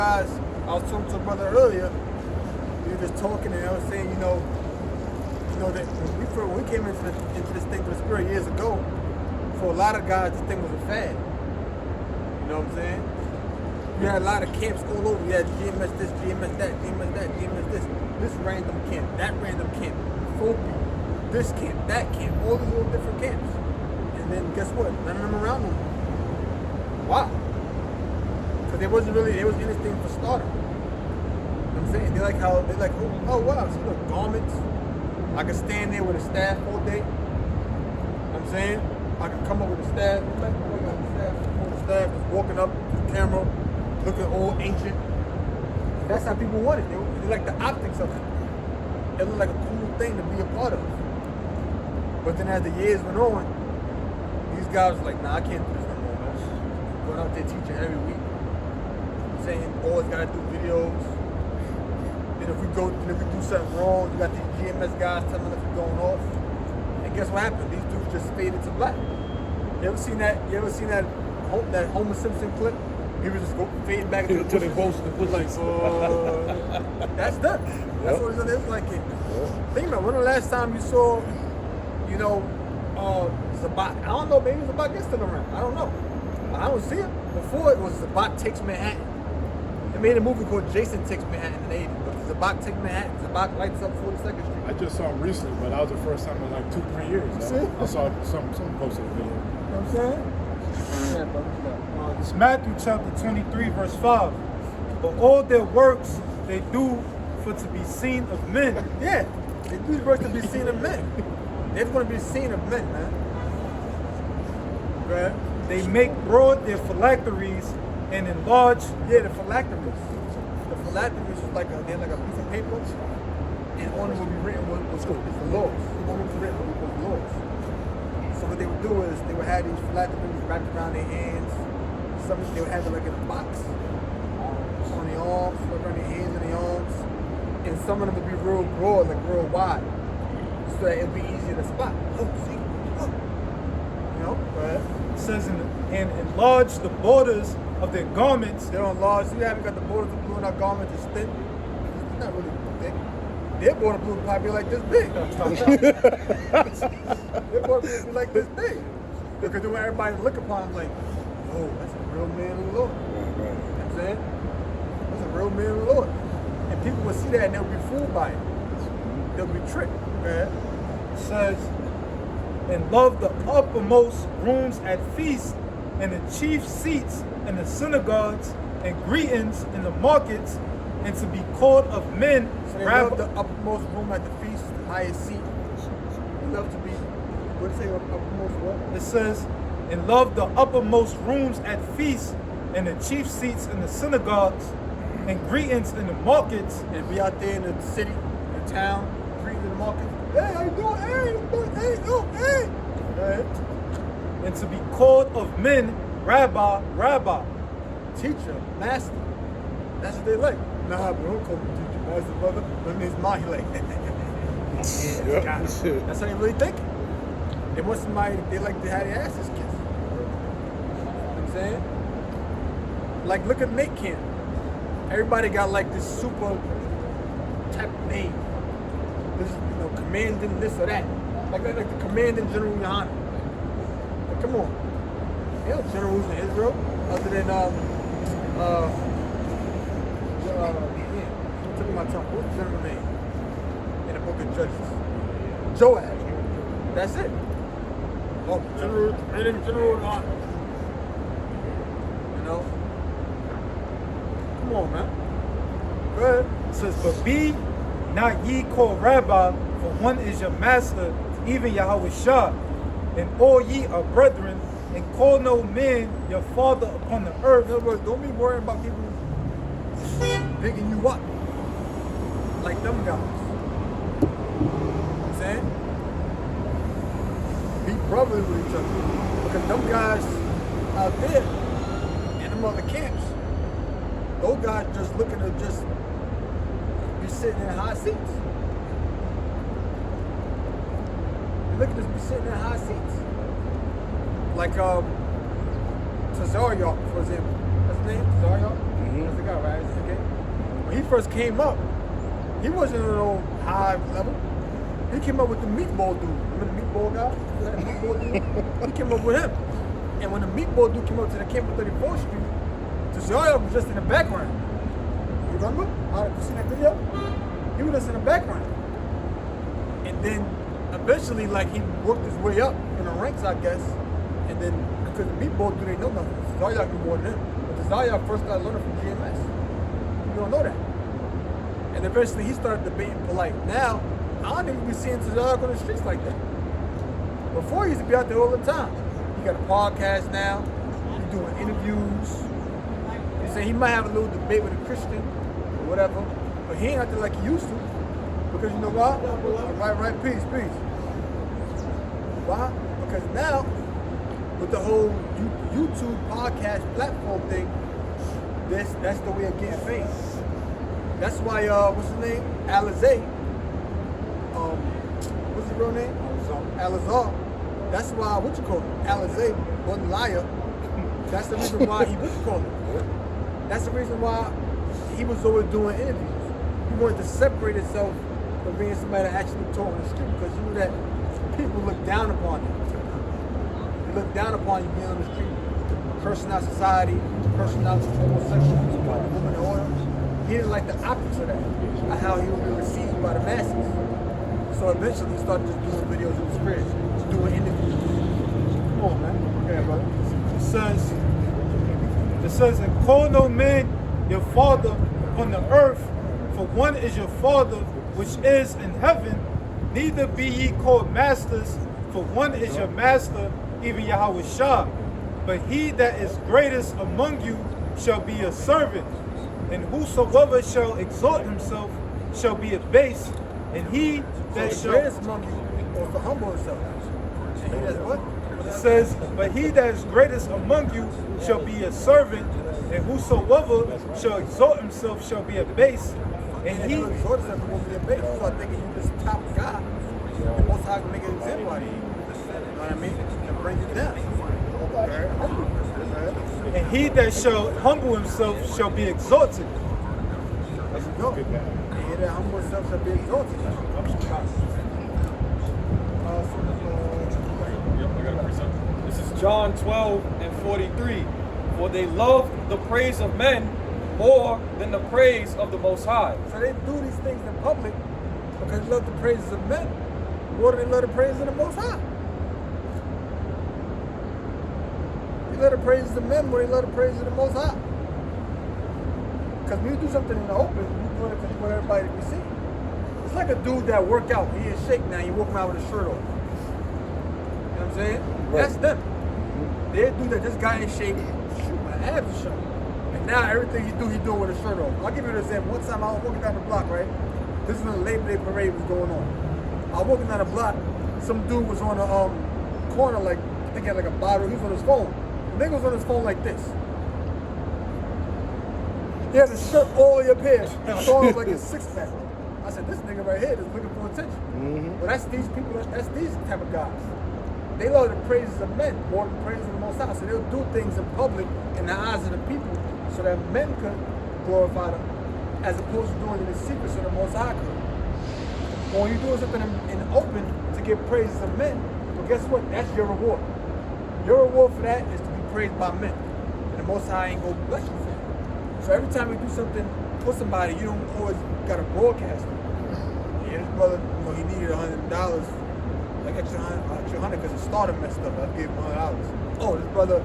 Guys, I was talking to a brother earlier. We were just talking, and I was saying, that when we came into this thing for the spirit years ago, for a lot of guys, this thing was a fad. You know what I'm saying? You had a lot of camps all over. You had GMS this, GMS that, GMS that, GMS this. This random camp, that random camp, Fopi, this camp, that camp, all these little different camps. And then guess what? None of them around no more. Why? Because there was anything for starter. You know what I'm saying? They're like, oh wow, see look, garments. I can stand there with a staff all day. You know what I'm saying? I can come up with a staff, just walking up to the camera, looking all ancient. That's how people want it. They like the optics of it. It looked like a cool thing to be a part of. But then as the years went on, these guys were like, nah, I can't do this no more, man. Going out there teaching every week. Saying always gotta do videos. Then if we do something wrong, you got these GMS guys telling us we're going off. And guess what happened? These dudes just faded to black. You ever seen that Homer Simpson clip? He was just fading back into the bushes. It was like, that's done. That's what it was like. Think about when the last time you saw, Zabak. I don't know, maybe Zabak is still around. I don't know. I don't see it. Before it was Zabak Takes Manhattan. They made a movie called Jason Takes Manhattan in the 80s. But Zabak Takes Manhattan. Zabak lights up 42nd Street. I just saw him recently, but that was the first time in like 2-3 years. I saw some posted a video. You know what I'm saying? Yeah, bro. It's Matthew chapter 23, verse 5. But all their works they do for to be seen of men. Yeah, they do these works to be seen of men. They're going to be seen of men, man. Right? They make broad their phylacteries and enlarge. Yeah, the phylacteries. The phylacteries was like a piece of paper, and on it would be written was the laws. On it was written was the laws. So what they would do is they would have these phylacteries wrapped around their hands. Some they would have it like in a box on their arms, around their hands and their arms, and some of them would be real broad, like real wide, so that it'd be easier to spot. Oh, see, look. Right? It says and enlarge the borders of their garments. They're on large. See, you haven't got the borders of blue in our garments. It's thin. It's not really thick. Their border blue would probably be like this big. Their border blue would be like this big. Because then when everybody look upon them like, oh, that's a real man of the Lord. You know what I'm saying? That's a real man of the Lord. And people would see that and they'll be fooled by it. They'll be tricked. Right? It says, and love the uppermost rooms at feasts, and the chief seats in the synagogues, and greetings in the markets, and to be called of men. So they love the uppermost room at the feast, the highest seat. They love to be, what did it say, uppermost what? It says, and love the uppermost rooms at feasts, and the chief seats in the synagogues, and greetings in the markets. And be out there in the city, in the town, greeting in the market. Hey, how you doing? Hey, hey. Right? And to be called of men, Rabbi, Rabbi. Teacher, master. That's what they like. Nah, bro, don't call me teacher, master, brother. That means mine, like. That's how they really think. They want somebody, they like to have their asses kissed. You know what I'm saying? Like, look at Nyc Camp. Everybody got like this super type of name. This, commanding this or that. Like the commanding General Yohana. Like, come on. There are generals in Israel other than took my tongue. What's the general name in the book of Judges? Joab. That's it. Oh, General Yohana. Come on, man. Go ahead. It says, but be not ye called Rabbi, for one is your master, even Yahweh Shah, and all ye are brethren, and call no man your father upon the earth. In other words, don't be worrying about people picking you up like them guys. You know what I'm saying? Be brotherly with each other. Because them guys out there in them other camps, those guys just looking to just be sitting in high seats. They're looking to be sitting in high seats. Like Tazariot, for example. That's his name? Tazariot? That's the guy, right? Okay. When he first came up, he wasn't on no high level. He came up with the meatball dude. Remember the meatball guy? That meatball dude? He came up with him. And when the meatball dude came up to the camp on 34th Street, Tazariah was just in the background. You remember? You seen that video? He was just in the background. And then eventually, like, he worked his way up in the ranks, I guess. And then, because the meatball dude ain't know nothing. Tazariah knew more than him. But Tazariah first started learning from GMS. You don't know that. And eventually he started debating polite. Now, I don't even be seeing Tazariah on the streets like that. Before he used to be out there all the time. He got a podcast now. He's doing interviews. He said he might have a little debate with a Christian or whatever, but he ain't out there like he used to. Because you know why? Right, peace. Why? Because now, with the whole YouTube podcast platform thing, that's the way of getting famous. That's why, what's his name? Alizé. What's his real name? Alizar. That's why, Alizé wasn't liar. That's the reason why he was called it. That's the reason why he was always doing interviews. He wanted to separate himself from being somebody that actually talked on the street, because you knew that people look down upon you. They look down upon you being on the street, cursing out society, cursing out homosexuals, women in order. He didn't like the optics of that, of how he would be received by the masses. So eventually he started just doing videos in his crib, doing interviews. Come on, man. Okay, brother. It says, and call no man your father upon the earth, for one is your father which is in heaven. Neither be ye called masters, for one is your master, even Yahweh Shah. But he that is greatest among you shall be a servant, and whosoever shall exalt himself shall be abased, and he that So shall... greatest among you was to humble himself. And he that's what? It says, but he that is greatest among you shall be a servant, and whosoever shall exalt himself shall be abased, and And he... he exhort himself to be a base. You start thinking you this top guy. The most high can make an example out of you. You know what I mean? And bring you down. Okay. Humble. Okay. And he that shall humble himself shall be exalted. There you go. And he that humble himself shall be exalted. This is John 12 and 43. For they love the praise of men more than the praise of the Most High. So they do these things in public because they love the praises of men more than they love the praises of the Most High. They love the praises of men more than they love the praises of the Most High. Because when you do something in the open, you do it because you want everybody to be seen. It's like a dude that work out. He in shape now. You walk around with a shirt on. You know what I'm saying? Right. That's them. They do that. This guy in shape. Shoot, my abs are showing. And now everything he do with a shirt on. I'll give you an example. One time I was walking down the block, right? This is when the Labor Day parade was going on. I was walking down the block. Some dude was on a corner, like, I think he had like a bottle. He was on his phone. The nigga was on his phone like this. He had his shirt all the way up here. Showing up like a six-pack. I said, this nigga right here is looking for attention. Well, that's these people, that's these type of guys. They love the praises of men more than the praises of the Most High. So they'll do things in public in the eyes of the people so that men could glorify them, as opposed to doing it in secret so the Most High could. But when you're doing something in the open to get praises of men, well, guess what? That's your reward. Your reward for that is to be praised by men. And the Most High ain't going to bless you for it. So every time you do something for somebody, you don't always got to broadcast it. Yeah, this brother, you know, he needed $100, like extra $100 because his starter messed up. I gave him $100. Oh, this brother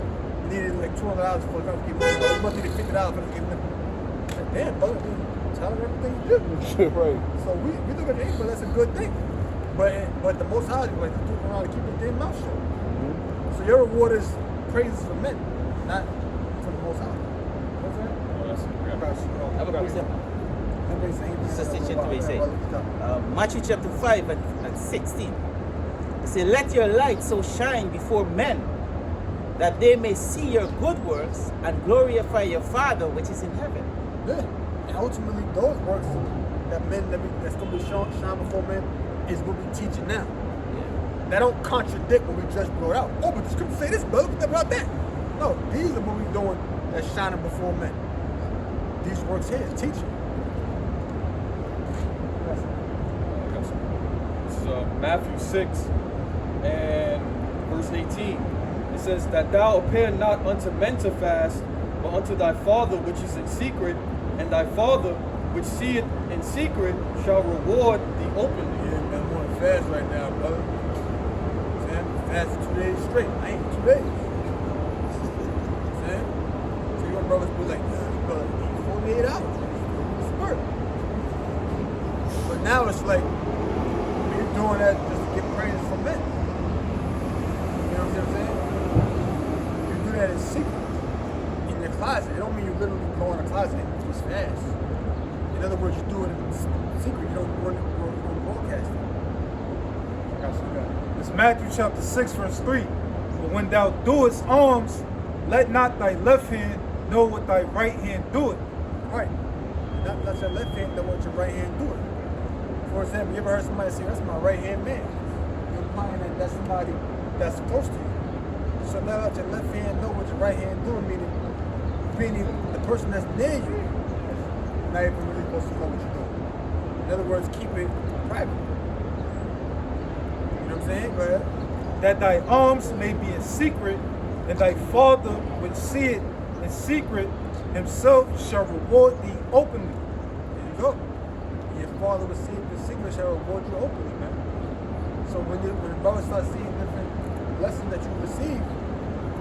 needed like $200 for the give him $100. This brother needed $50 for the give him. Like, damn, brother, tell him everything you do. Right. So we look at it, but that's a good thing. But the Most High is like to do around to keep his damn mouth shut. So your reward is praises for men, not for the Most High. Matthew chapter 5 and 16. It says, let your light so shine before men that they may see your good works and glorify your Father which is in heaven. Yeah. And ultimately those works that that's going to be shine before men is what we teaching now. That don't contradict what we just brought out. Oh, but the scripture say this, brother, what about that? No, these are what we doing that's shining before men. these works here, teaching. This is Matthew 6 and verse 18. It says, that thou appear not unto men to fast, but unto thy Father which is in secret, and thy Father which seeth in secret shall reward thee openly. Yeah, man, I'm on a fast right now, brother. I'm fasting 2 days straight. I ain't 2 days. See? So your brothers be like, yeah, brother, eat 48 hours. Spurt. But now it's like, you're doing that just to get praise from men. You know what I'm saying? You do that in secret. In your closet. It don't mean you literally go in a closet and just fast. In other words, you do it in secret. You don't broadcast it. It's Matthew chapter 6, verse 3. But when thou doest alms, let not thy left hand know what thy right hand doeth. Right. Not let your left hand know what your right hand doing. For example, you ever heard somebody say, that's my right hand man? You're implying that that's somebody that's close to you. So now let your left hand know what your right hand doing, meaning the person that's near you, not even really supposed to know what you're doing. In other words, keep it private. You know what I'm saying? Go ahead. That thy alms may be in secret, and thy Father which seeth in secret himself shall reward thee openly. There you go. Your Father will see the secret shall reward you openly, man. So when the brother starts seeing different lessons that you receive,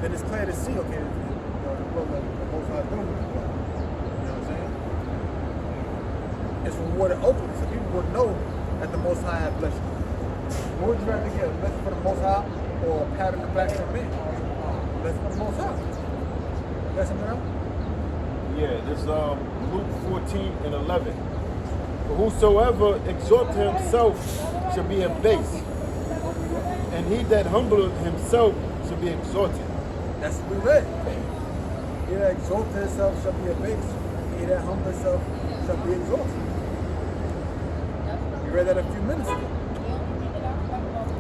then it's clear to see, okay, the Most High doing this. You know what I'm saying? It's rewarded openly, so people would know that the Most High has blessed you. What would you rather get, a blessing for the Most High or a pat on the back from me? Blessing for the Most High. You got something else? Yeah, this Luke 14 and 11. For whosoever exalteth himself shall be abased, and he that humbleth himself shall be exalted. That's what we read. He that exalteth himself shall be abased. He that humbleth himself shall be exalted. We read that a few minutes ago.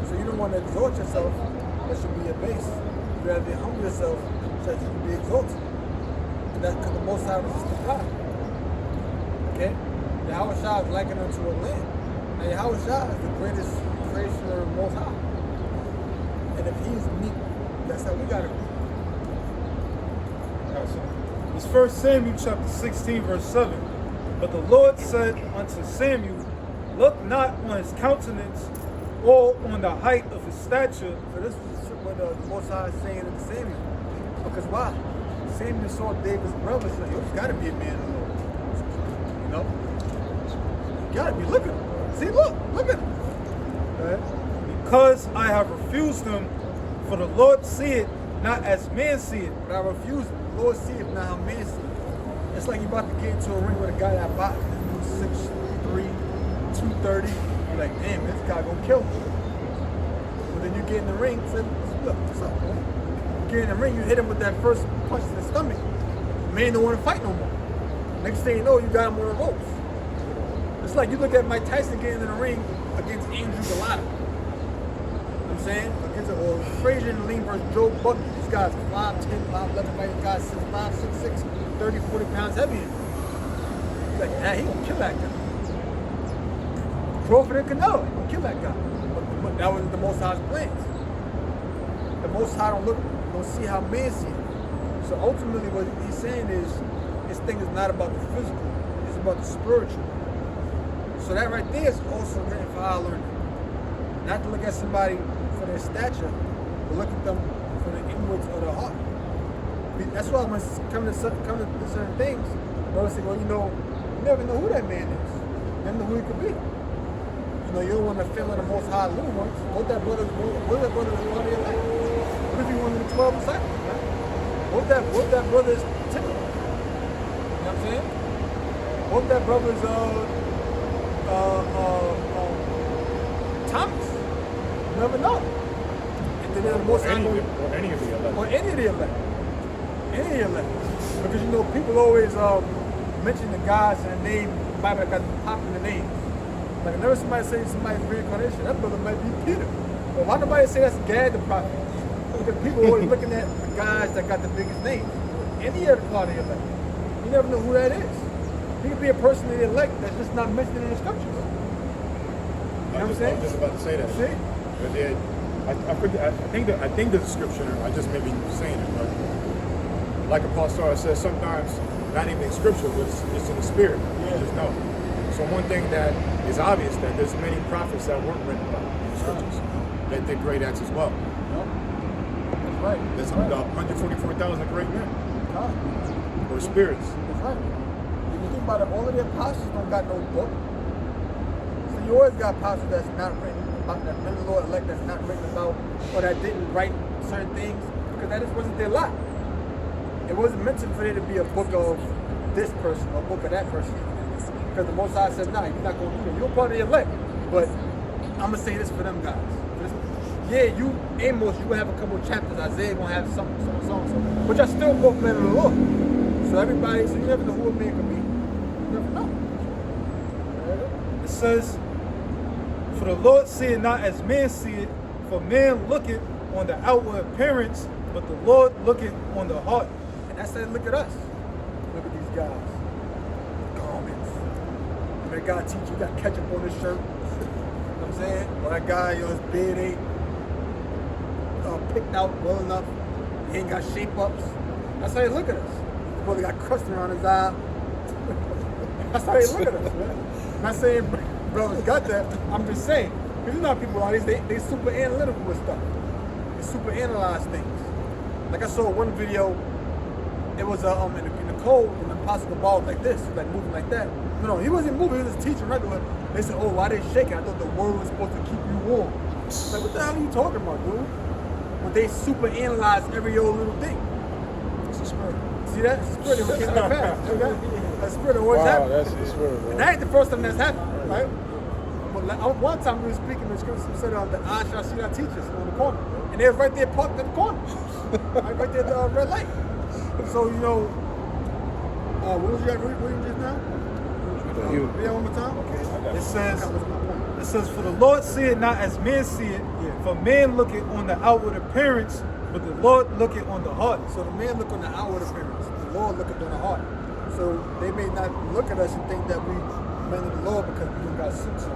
So you don't want to exalt yourself, that should be abased. You rather humble yourself, that you be exalted. And that's because the Most High resisted pride. Okay? Yahweh Shah is likened unto a lamb. Now Yahweh Shah is the greatest creation of the Most High. And if he's meek, that's how we gotta be. It's 1 Samuel chapter 16, verse 7. But the Lord said unto Samuel, look not on his countenance or on the height of his stature. So this is what the Most High is saying to Samuel. Because why? Samuel saw David's brother, so he's got to be a man of the Lord. You know? You got to be looking. See, look at him. Right? Because I have refused him, for the Lord seeth not as man seeth. But I refuse him. The Lord see it, not how man see it. It's like you about to get into a ring with a guy that boxes 6'3", 230. You're like, damn, this guy gonna kill me. But then you get in the ring, say, look, what's up, man? You get in the ring, you hit him with that first punch in the stomach. The man don't want to fight no more. Next thing you know, you got him on the ropes. It's like you look at Mike Tyson getting in the ring against Andrew Galata. You know what I'm saying? Against Frazier and Lean versus Joe Bucky. These guys 5'10", 5'11", right? Guys 6'5", 6'6", 30, 40 pounds heavier. You're like, nah, he gonna kill that guy. Crawford and Canelo, he gonna kill that guy. But that was the Most High's plans. The Most High don't see how man see it. So ultimately what he's saying is, this thing is not about the physical, it's about the spiritual. So that right there is also written for our learning. Not to look at somebody for their stature, but look at them for the inwards of their heart. That's why when it's coming to certain things, brothers say, well, you know, you never know who that man is. You never know who he could be. You know, you don't want to fail in the Most High little ones. What that brother's part of your life? What if he one of the 12 disciples, man? What that brother's typical? You know what I'm saying? What that brother's Thomas? You never know. And then the Most High or any of the elect. or any of the elect. Any of the elect. Because you know, people always mention the guys and the name, the Bible got popular names. Like whenever somebody says somebody's reincarnation, that brother might be Peter. But why nobody say that's Gad the prophet? Because people always looking at the guys that got the biggest names. Any other part of your life. You never know who that is. He could be a person in the elect that's just not mentioned in the scriptures. You know what I'm saying? I was just about to say that. See? But I think there's a scripture. I just may be saying it, but like Apostle Star says, sometimes not even in scripture, but it's in the spirit. You just know. So one thing that is obvious that there's many prophets that weren't written about in the scriptures that did great acts as well. That's right. There's right. 144,000 great men God. or spirits. That's right. If you think about it, all of the apostles don't got no book. So you always got apostles that's not written about, that men of the Lord elect that's not written about, or that didn't write certain things, because that just wasn't their lot. It wasn't meant for there to be a book of this person or a book of that person. Because the Most High said, nah, you're not going to do that. You're part of the elect. But I'm going to say this for them guys. Yeah, you, Amos, you going to have a couple of chapters. Isaiah going to have something. But y'all still both men of the Lord. So everybody, so you never know who a man can be. You never know. It says, for the Lord see it not as man see it, for man looketh on the outward appearance, but the Lord looketh on the heart. And that's it, look at us. Look at these guys. Garments. When that guy teach you got ketchup on his shirt. You know what I'm saying? Or that guy, his beard ain't picked out well enough. He ain't got shape-ups. That's how they look at us. The brother got crust around his eye. That's how they look at us, man. I'm not saying brothers got that. I'm just saying. Because you know how people are, they super analytical with stuff. They super analyze things. Like I saw one video, it was in the cold, and the apostle ball like this, like moving like that. No, he wasn't moving, he was just teaching regular. They said, oh, why they shaking? I thought the word was supposed to keep you warm. Like, what the hell are you talking about, dude? But they super analyze every old little thing. It's a spirit. See that? It's a spirit that came in the past. See that? That spirit always happened. That's the spirit, bro. And that ain't the first time that's happened, right? But one time we were speaking, the scripture said the I shall see our teachers on the corner. And they was right there parked at the corner. right there at the red light. So, you know, what was you reading just now? Read that one more time? Okay. It says, for the Lord see it not as man see it, for man looketh on the outward appearance, but the Lord looketh on the heart. So the man look on the outward appearance, the Lord looketh on the heart. So they may not look at us and think that we men of the Lord because we don't got suits on.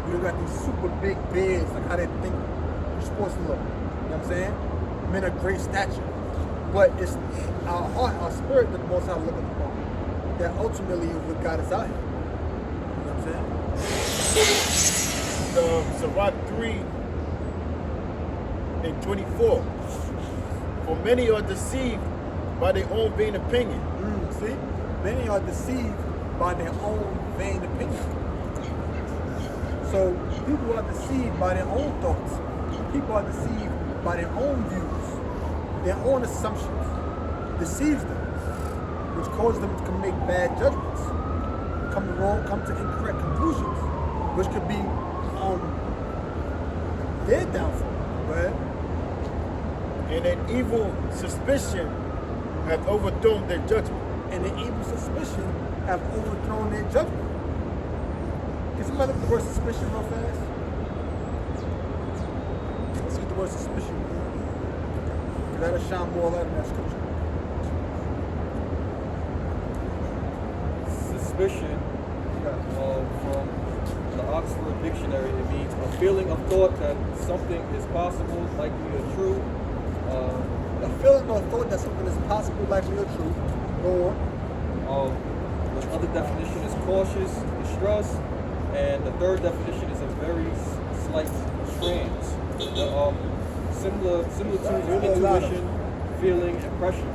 We don't got these super big beards, like how they think we're supposed to look. You know what I'm saying? Men of great stature. But it's our heart, our spirit that the Most High looking upon. That ultimately is what got us out here. You know what I'm saying? Sirach 3 and 24. For many are deceived by their own vain opinion. See? Many are deceived by their own vain opinion. So people are deceived by their own thoughts. People are deceived by their own views, their own assumptions. Deceives them, which causes them to make bad judgments, come to incorrect conclusions, which could be their downfall. Right? And an evil suspicion hath overthrown their judgment. And the evil suspicion have overthrown their judgment. Can somebody look at the word suspicion real fast? Let's see what the word suspicion means. That'll shine more light in that scripture. Suspicion, from the Oxford Dictionary, it means a feeling of thought that something is possible, likely, or true. A feeling or thought that something is possible, likely, or true. Go on. The other definition is cautious, distrust, and the third definition is a very slight trance. Similar to intuition, feeling, impression.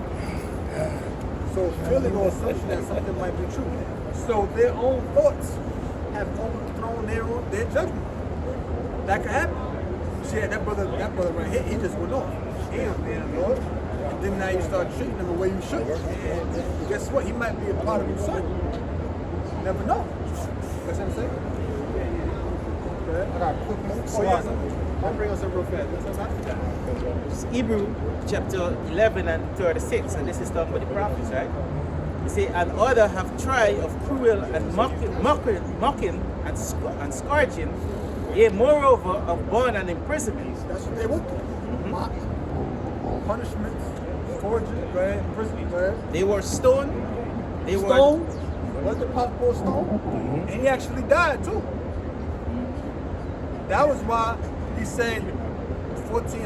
So feeling or assumption that something might be true. So their own thoughts have overthrown their judgment. That could happen. See that brother right here, he just went off. He ain't man, Lord. And then now you start treating him the way you should. And guess what? He might be a part of your son. You never know. That's what I'm saying? I got a quick move. I'll bring us up real fast. What's up? It's Hebrew chapter 11 and 36, and this is talking about the prophets, right? You see, and other have tried of cruel and mocking and scourging, yea, moreover, of bond and imprisonment. That's what they went through. Mock, punishments, scourging, imprisonment. They were stoned. They Stoned? were Was the possible stone? And he actually died too. That was why he said 14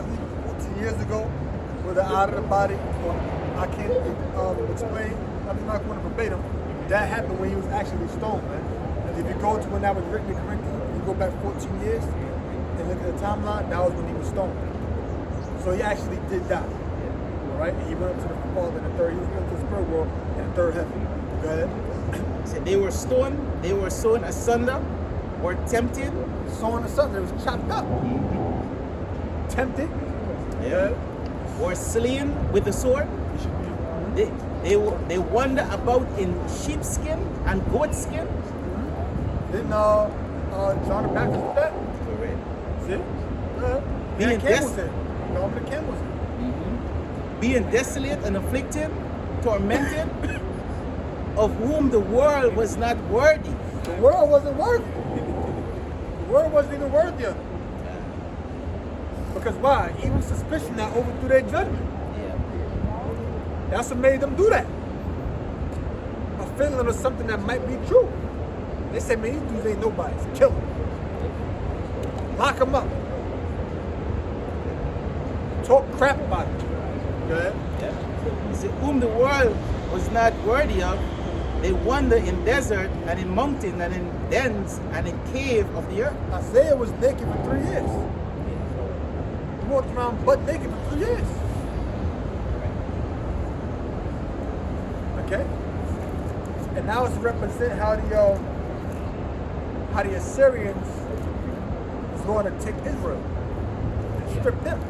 years ago, whether out of the body, or I can't explain, I'm not going to verbatim, that happened when he was actually stoned, man. And if you go to when that was written in Corinthians, you go back 14 years and look at the timeline, that was when he was stoned. So he actually did die. Right? And he went up to the Father in the third, he went to the spirit world in the third heaven. Go ahead. So they were stoned, they were sown asunder, or tempted. Sawn asunder, it was chopped up. Tempted. Yeah. Or slain with the sword. They wander about in sheepskin and goatskin. Didn't John the Baptist do that? Correct. See? Being King was there. John the King was there. Being desolate and afflicted, tormented, of whom the world was not worthy. The world wasn't worthy. The world wasn't even worthy of it. Because why? Evil suspicion that overthrew their judgment. Yeah. That's what made them do that. A feeling of something that might be true. They said, man, these dudes ain't nobody. Kill them. Lock them up. Talk crap about it. Go ahead. Yeah. He said, whom the world was not worthy of, they wander in desert and in mountain and in dens and in cave of the earth. Isaiah was naked for 3 years. He walked around butt naked for 3 years. Okay? And now it's to represent how the Assyrians was going to take Israel and strip them.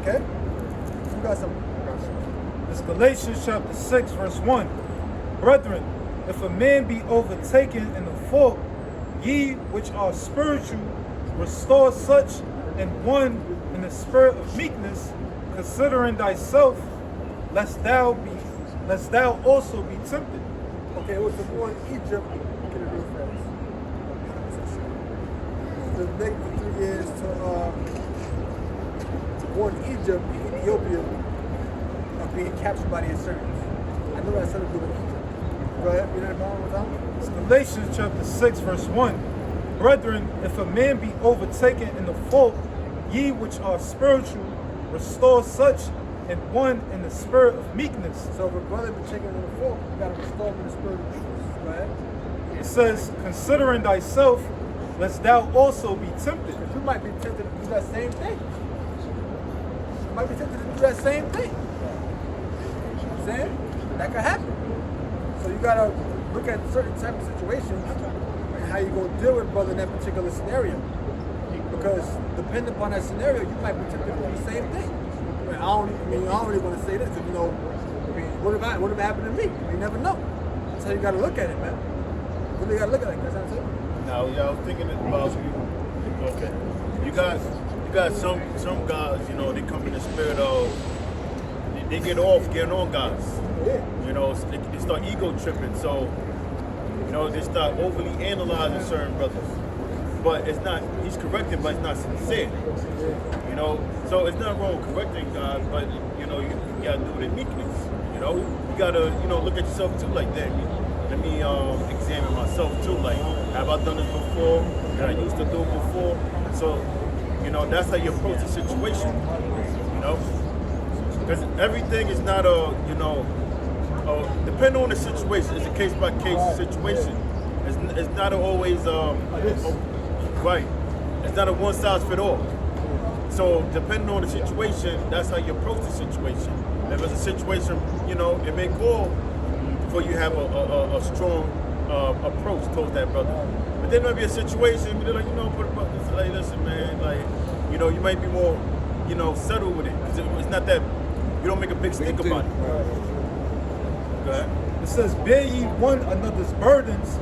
Okay? You got some. It's Galatians chapter 6, verse 1. Brethren, if a man be overtaken in a fault, ye which are spiritual, restore such and one in the spirit of meekness, considering thyself, lest thou also be tempted. Okay, it was the war in Egypt. Get it real fast. The next for 3 years to war in Egypt and Ethiopia of being captured by the Assyrians. I know that's something to do with Egypt. Go ahead, read it one more time. It's Galatians chapter 6, verse 1. Brethren, if a man be overtaken in the fault, ye which are spiritual, restore such and one in the spirit of meekness. So if a brother be taken in the fault, you got to restore him in the spirit of meekness. Go ahead. It says, considering thyself, lest thou also be tempted. Because you might be tempted to do that same thing. You might be tempted to do that same thing. You know what I'm saying? That could happen. So you gotta look at certain type of situations and how you gonna deal with brother in that particular scenario. Because depending upon that scenario, you might be tempted to do the same thing. I don't really want to say this because what if it happened to me? You never know. That's how you gotta look at it, man. You really gotta look at it. That's how I'm saying. Now, y'all thinking about okay. You got some guys, they come in the spirit of they get off getting on guys. Yeah. They start ego tripping, so they start overly analyzing certain brothers. But it's not, he's correcting, but it's not sincere. So it's not wrong correcting God, but you gotta do it in meekness. You gotta look at yourself too, like that. Let me examine myself too, like, have I done this before? Did I used to do it before? So that's how you approach the situation. Because everything is not depending on the situation, it's a case-by-case situation. It's not always, right. It's not a one-size-fit-all. So depending on the situation, that's how you approach the situation. If it's a situation, it may call for you to have a strong approach towards that brother. But there might be a situation, they're like, put a brother, like, listen, man, like, you might be more, settled with it. It's not that, you don't make a big stink about it. Go ahead. It says, bear ye one another's burdens,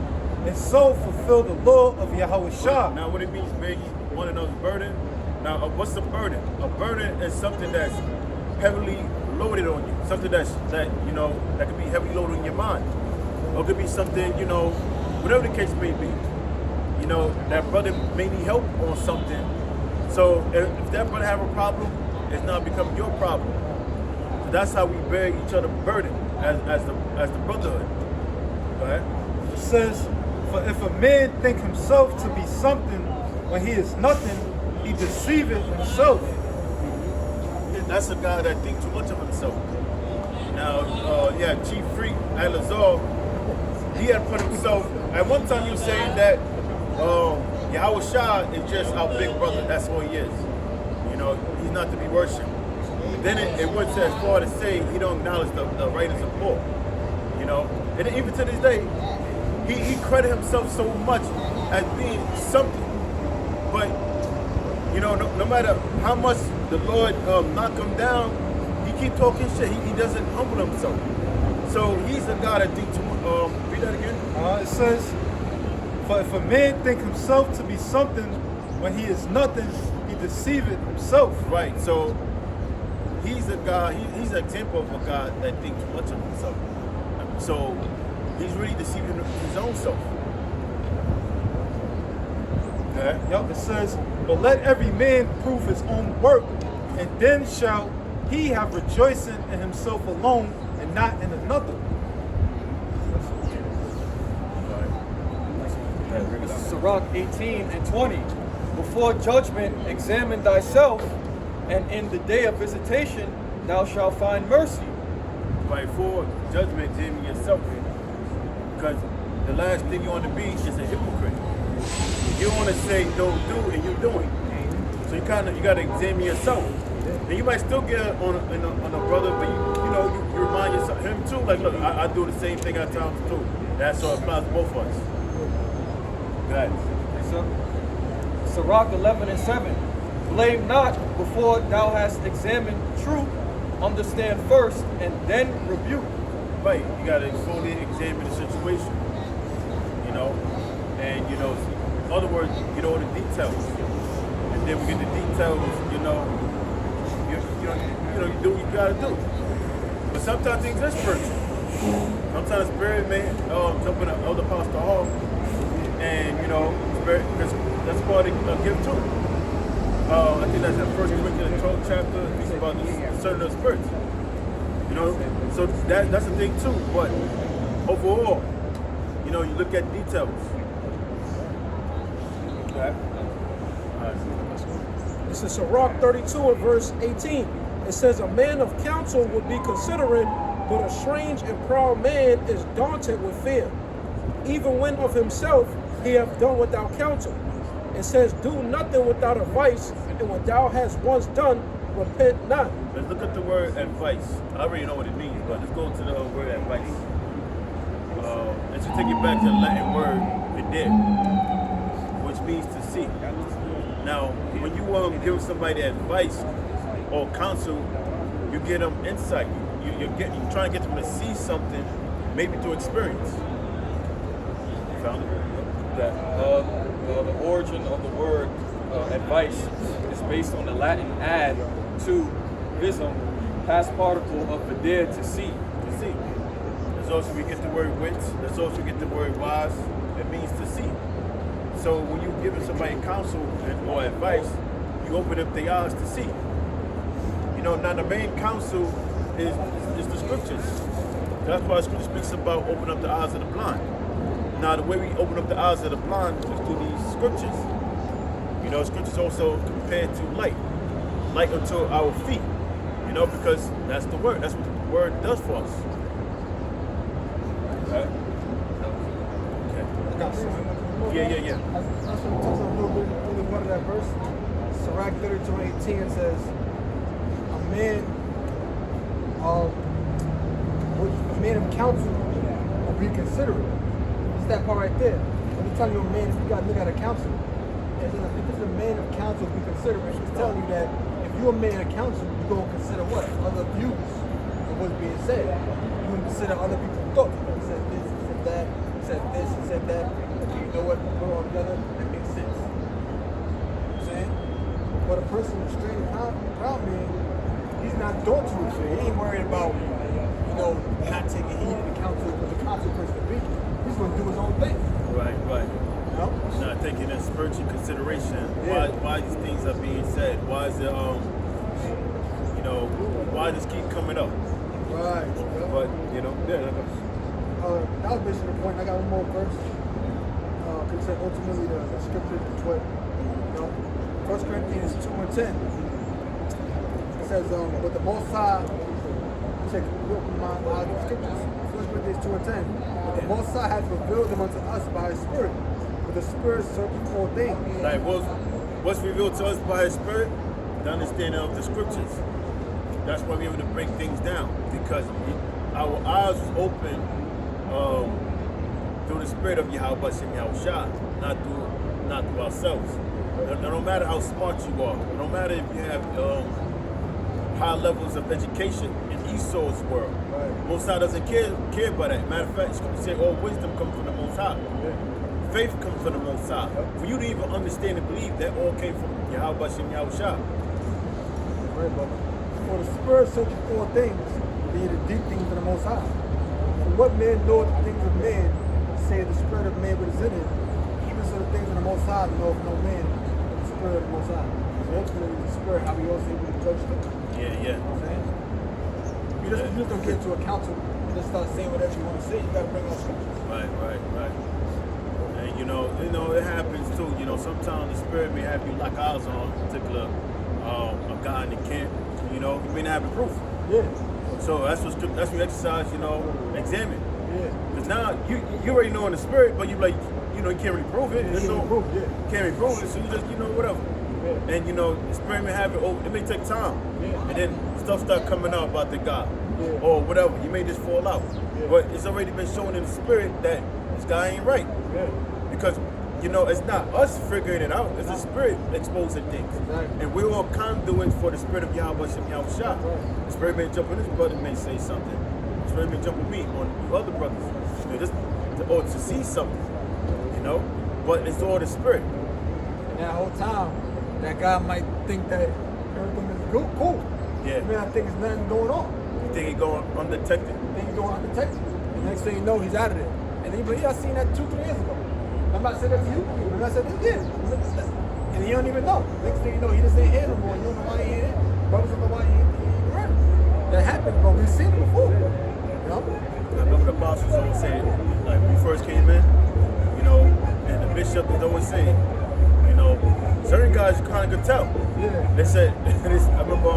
and so fulfill the law of Yahweh Shah. Now what it means, bear ye one another's burden. Now what's a burden? A burden is something that's heavily loaded on you. Something that could be heavily loaded on your mind. Or it could be something, whatever the case may be. That brother may need help on something. So if that brother have a problem, it's not becoming your problem. So that's how we bear each other's burden as the brotherhood. Go ahead. It says, for if a man think himself to be something when he is nothing, he deceiveth himself. That's a guy that thinks too much of himself. Now, Chief Freak Alazar, he had put himself, at one time he was saying that Yahweh Shah is just our big brother. That's all he is. You know, he's not to be worshipped. But then it went as far to say he don't acknowledge the writings of Paul. You know, and even to this day, he credit himself so much as being something. But, you know, no matter how much the Lord knock him down, he keep talking shit. He doesn't humble himself. So he's a guy that thinks too much. Read that again. It says, for if a man think himself to be something when he is nothing, he deceiveth himself. Right. So he's a guy. He's an example of a guy that thinks too much of himself. So he's really deceiving his own self. Okay. Yup, it says, but let every man prove his own work, and then shall he have rejoicing in himself alone and not in another. Sirach 18 and 20. Before judgment, examine thyself, and in the day of visitation, thou shalt find mercy. Right, for judgment, examine yourself. Because the last thing you want to be is a hypocrite. You want to say don't do and you're doing. So you got to examine yourself. And you might still get on a brother, but you remind yourself him too. Like, look, I do the same thing at times too. That's what applies to both of us. Guys. Sirach 11 and 7. Blame not before thou hast examined truth. Understand first and then rebuke. Right, you gotta fully examine the situation. You know, and in other words, get all the details. And then we get the details, you do what you gotta do. But sometimes things are spiritual. Sometimes spirit may jump in the elder pastor hall, and spirit that's part of the gift too. I think that's in 1 Corinthians 12 chapter. It's about the discerning of spirits. So that's the thing too. But overall, you look at details. Okay. This is Sirach 32 and verse 18. It says, a man of counsel would be considerate, but a strange and proud man is daunted with fear. Even when of himself he hath done without counsel. It says, do nothing without advice, and when thou hast once done, repent not. Let's look at the word advice. I already know what it means, but let's go to the word advice. Let's just take it back to the Latin word "vider," which means to see. Now, when you give somebody advice or counsel, you get them insight. You're trying to get them to see something, maybe through experience. You found it? That the origin of the word advice is based on the Latin ad to visum, past particle of vider, to see. To see. That's also we get the word wit. That's also we get the word wise. It means to see. So when you're giving somebody counsel or advice, you open up their eyes to see. Now the main counsel is the scriptures. That's why the scripture speaks about opening up the eyes of the blind. Now the way we open up the eyes of the blind is through these scriptures. Scriptures also compared to light unto our feet. Because that's the word. That's what the word does for us. Okay. Yeah. I just want to touch on a little bit part of that verse. Sirach 32:18 says, a man of counsel will be considerate. It's that part right there. When you tell you a man, you got to look at a counsel. And then if it's a man of counsel, be considerate. It's telling you that if you're a man of counsel, you're going to consider what? Other views of what's being said. You're going to consider other people's thoughts. He said this, he said that, he said this, he said that. Okay, you know what? Put it all together, that makes sense. You know what I'm saying? But a person with straight and proud man, he's not thought to it. He ain't worried about, not taking heed of the counsel of the consequence of the people. He's going to do his own thing. Right. Not taking in spiritual consideration. Yeah. Why these things are being said? Why is it why does this keep coming up? Right. But that was basically the point. I got one more verse. Because ultimately the scripture is what, you know, 1 Corinthians 2:10. It says, but the Most High, check my scriptures, 1 Corinthians 2:10. But the Most High has revealed them unto us by His Spirit. But the Spirit searches all things. Like what's revealed to us by His Spirit? The understanding of the scriptures. That's why we're able to break things down, because our eyes was open through the Spirit of Yahweh Shem Yahushua, not through ourselves. No matter how smart you are, no matter if you have high levels of education in Esau's world, Most High doesn't care about that. Matter of fact, Scripture say all wisdom comes from the Most High. Faith comes from the Most High. For you to even understand and believe, that all came from Yahweh Shem Yahushua. Right, brother. For the Spirit searches all things, be the deep things of the Most High. For what man knoweth the things of man, say the Spirit of man which is in him, even so the things of the Most High knoweth no man but the Spirit of the Most High. So ultimately the Spirit, how we also able to judge too. Yeah. You know what I'm saying? You just don't get to a council and just start saying whatever you want to say. You gotta bring on scriptures. Right. And you know, it happens too. You know, sometimes the Spirit may have you like ours on, particular a guy in the camp. You know, you may not have the proof. Yeah. So that's what exercise. You know, examine. Yeah. Because now you already know in the Spirit, but you like, you know, you can't really prove it. You can't prove it, yeah. Can't really prove it, so you just, you know, whatever. Yeah. And you know, the Spirit may have it. It may take time. Yeah. And then stuff start coming out about the guy. Yeah. Or whatever. You may just fall out. Yeah. But it's already been shown in the Spirit that this guy ain't right. Yeah. Because, you know, it's not us figuring it out, it's the Spirit exposing things. Exactly. And we're all conduits for the Spirit of Yahweh Shem Yahushua. Right. The Spirit may jump on this brother, may say something. The Spirit may jump on me, on you other brothers. You know, just to see something, you know? But it's all the Spirit. And that whole time, that guy might think that everything is good, cool. Yeah. I mean, I think there's nothing going on. You think he going undetected? I think he's going undetected. The next thing you know, he's out of there. And then, but yeah, I seen that 2-3 years ago. I'm not saying that to you, but I said that yeah. And you don't even know. Next thing you know, he just ain't here no more. You don't know why he ain't here. Brothers don't know why he ain't around. That happened, but we've seen it before. You know? I remember the apostles always saying, like when we first came in, you know, and the bishop is always saying, you know, certain guys you kind of could tell. Yeah. They said, I remember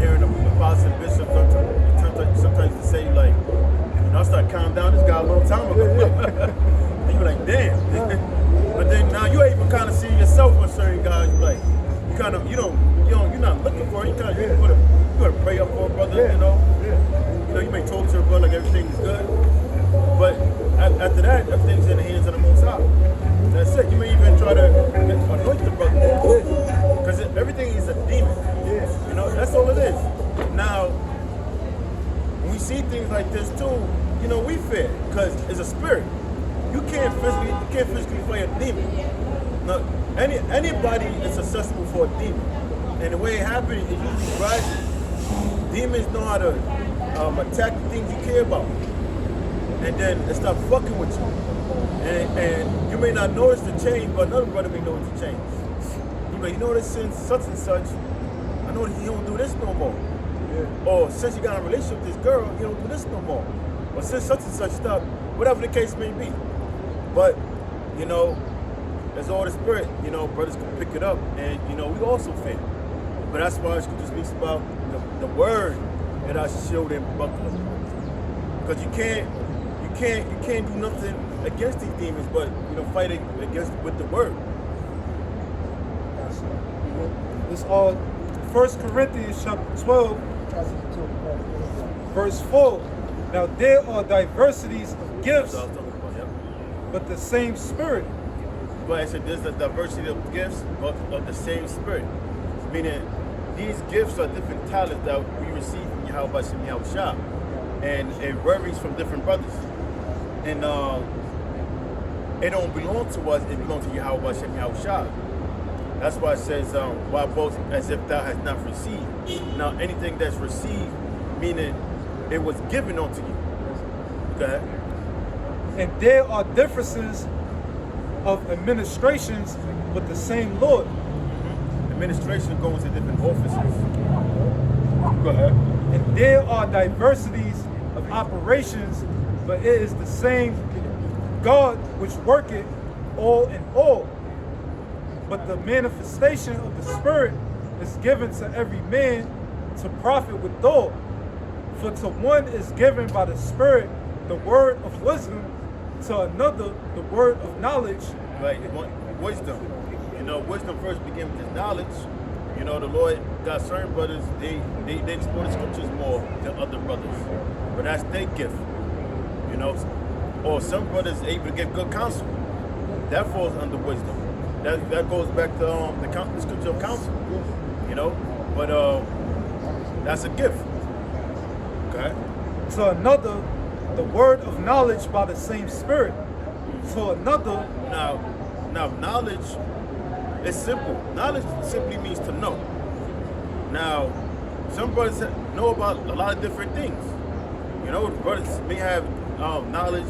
hearing the apostles and bishops sometimes to say, like, you know, I started counting down this guy a long time ago. And you're like, damn. But then now you even kind of see yourself on certain guys, like, you kind of, you're not looking for it. You kind of, you gotta pray up for a brother, you know. You know, you may talk to a brother like everything is good, but after that, everything's in the hands of the Most High. That's it. You may even try to anoint the brother, because everything is a demon. You know, that's all it is. Now, when we see things like this too, you know, we fear, because it's a spirit. You can't physically fight a demon. Now, anybody is accessible for a demon, and the way it happens is usually gradually. Demons know how to attack the things you care about, and then they start fucking with you. And you may not notice the change, but another brother may notice the change. You may notice since such and such, I noticed he don't do this no more. Or since you got a relationship with this girl, you don't do this no more. Or since such and such stuff, whatever the case may be. But, you know, there's all the spirit, you know, brothers can pick it up, and, you know, we also fail. But that's why Scripture speaks about the word that I shield and buckler. Because you can't do nothing against these demons, but, you know, fight against with the word. It's all 1 Corinthians chapter 12, verse 4. Now there are diversities of gifts, but the same Spirit. But I said there's a diversity of gifts, but of the same Spirit. Meaning, these gifts are different talents that we receive from Yahweh Shem Yahushua. And it varies from different brothers. And it don't belong to us, it belongs to Yahweh Shem Yahushua. That's why it says, why boast as if thou hast not received. Now, anything that's received, meaning it was given unto you. Okay? And there are differences of administrations with the same Lord. Administration goes to different offices. Go ahead. And there are diversities of operations, but it is the same God which worketh all in all. But the manifestation of the Spirit is given to every man to profit withal. For to one is given by the Spirit the word of wisdom, to another the word of knowledge. Right, wisdom. You know, wisdom first begins with knowledge. You know, the Lord got certain brothers, they explore the scriptures more than other brothers. But that's their gift. You know, or some brothers able to give good counsel. That falls under wisdom. That goes back to the scripture of counsel. You know, but that's a gift. Okay. To another the word of knowledge by the same Spirit. To another. Now knowledge is simple. Knowledge simply means to know. Now, some brothers know about a lot of different things. You know, brothers may have knowledge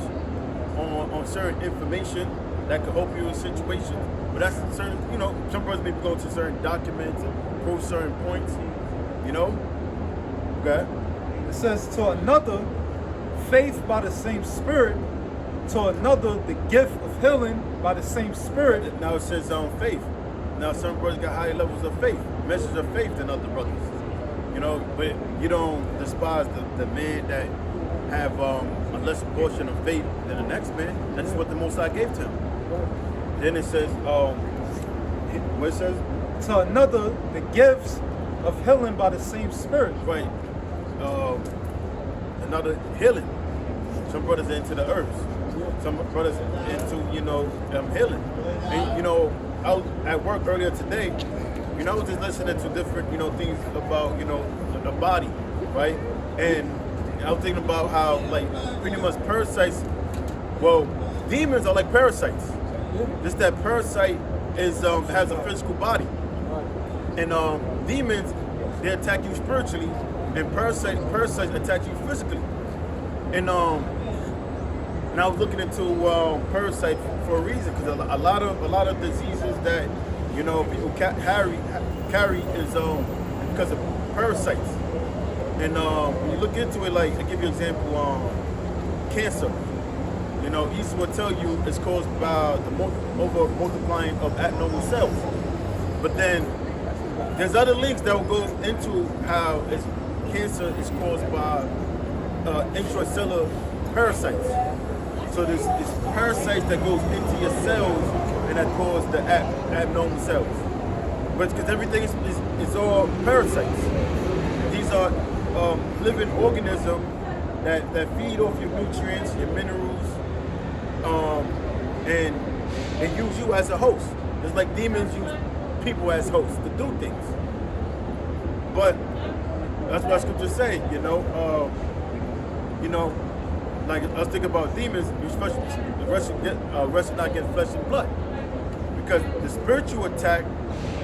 on certain information that could help you in situations, but that's certain, you know, some brothers may go to certain documents and prove certain points, you know? Okay. It says, to another, faith by the same Spirit, to another, the gift of healing by the same Spirit. Now it says faith. Now some brothers got higher levels of faith, measures of faith than other brothers. You know, but you don't despise the man that have a lesser portion of faith than the next man. That's what the Most High gave to him. Then it says, what it says? To another, the gifts of healing by the same Spirit. Right. Another healing. Some brothers are into the herbs. Some brothers into, you know, healing. And, you know, I was at work earlier today, you know, I was just listening to different, you know, things about, you know, the body, right? And I was thinking about how, like, pretty much parasites, well, demons are like parasites. Just that parasite is has a physical body. And demons, they attack you spiritually, and parasites attack you physically. And I was looking into parasite for a reason, because a lot of diseases that, you know, people carry is because of parasites. And when you look into it, like, I give you an example, cancer. You know, East will tell you it's caused by the over multiplying of abnormal cells. But then there's other links that will go into how cancer is caused by intracellular parasites. So there's parasites that goes into your cells and that cause the abnormal cells. But because everything is all parasites. These are living organisms that feed off your nutrients, your minerals, and use you as a host. It's like demons use people as hosts to do things. But that's what scriptures say, you know, like I was thinking about demons, you wrestle not against flesh and blood. Because the spiritual attack,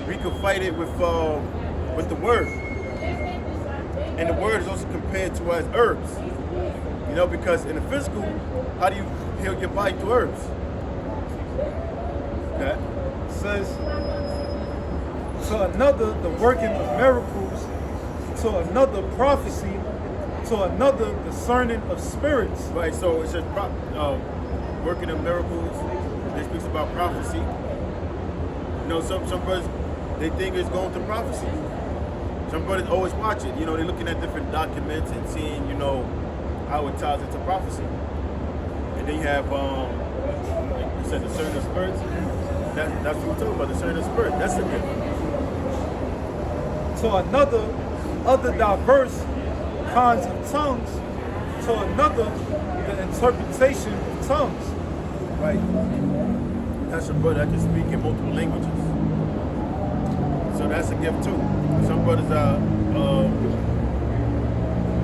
we can fight it with the word. And the word is also compared to as herbs. You know, because in the physical, how do you heal your body through herbs? Okay. It says, to another, the working of miracles, to another, prophecy, to another, discerning of spirits. Right, so it says working of miracles. It speaks about prophecy. You know, some brothers, they think it's going to prophecy. Some brothers always watch it. You know, they're looking at different documents and seeing, you know, how it ties into prophecy. And then you have, like you said, discerning of spirits. That's what we're talking about, discerning of spirit. That's a gift. To another, other diverse kinds of tongues, to another, the interpretation of tongues. Right. That's a brother that can speak in multiple languages. So that's a gift too. Some brothers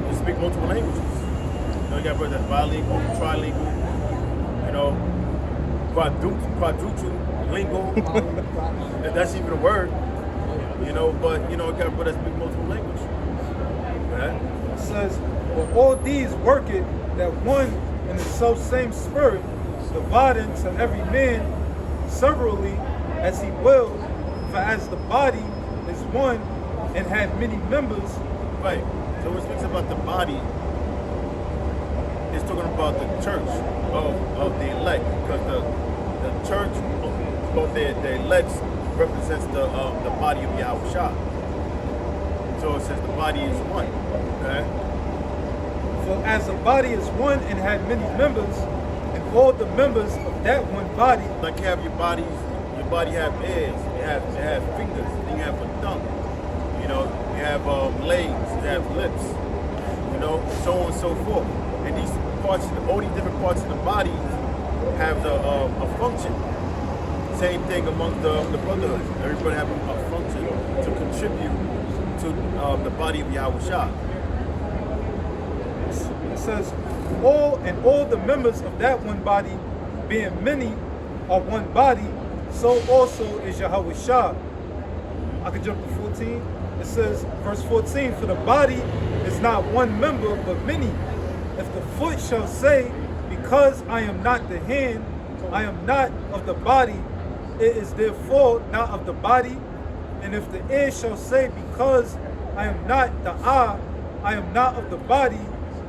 they speak multiple languages. You know, you got brothers that's bilingual, trilingual, you know, quadrulingual. That's even a word. You know, but you know, you got brothers that speak multiple languages. Right? It says, but all these work it that one and the self same spirit, dividing to every man severally as he will, for as the body is one and had many members. Right. So when it speaks about the body, it's talking about the church of the elect, because the church of the elect represents the body of Yahweh Shah. So it says the body is one. Okay? For as the body is one and had many members, and all the members of that one body, Like you have your body have ears, it have fingers, then you have a thumb. You know, you have legs, you have lips, you know, so on and so forth. And these parts, all these different parts of the body have a function. Same thing among the brotherhood. Everybody have a function to contribute to the body of Yahweh Shah. it says, all the members of that one body, being many, are one body, so also is Yahweh Shah. I can jump to 14. It says, verse 14, for the body is not one member, but many. If the foot shall say, because I am not the hand, I am not of the body, it is therefore not of the body. And if the ear shall say, because I am not the eye, I am not of the body,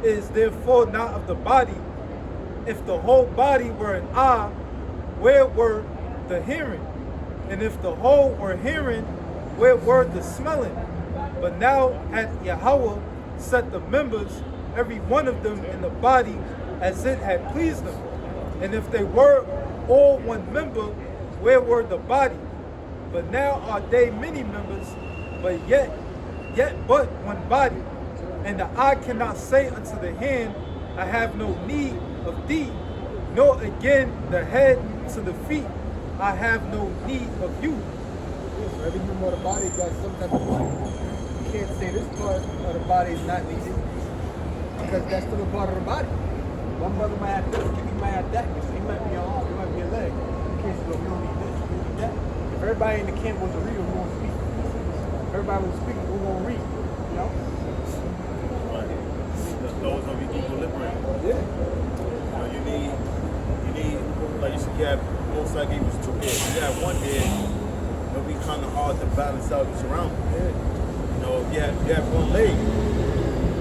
it is therefore not of the body. If the whole body were an eye, where were the hearing? And if the whole were hearing, where were the smelling? But now hath Yahweh set the members, every one of them in the body, as it had pleased them. And if they were all one member, where were the body? But now are they many members, but yet but one body. And the eye cannot say unto the hand, I have no need of thee, nor again the head to the feet, I have no need of you. So every member of the body got some type of body. You can't say this part of the body is not needed because that's still a part of the body. One brother might have this, he might have that, so he might be your arm, he might be your leg. You can't say, well, we don't need this, we don't need that. If everybody in the camp was a reader, who won't speak? If everybody was speaking, who won't read? You know? Those of you equilibrium. Yeah. You know, you need, like you said, you have, most likely it was 2 ears. You have 1 ear, it'll be kind of hard to balance out your surroundings. Yeah. You know, you have 1 leg.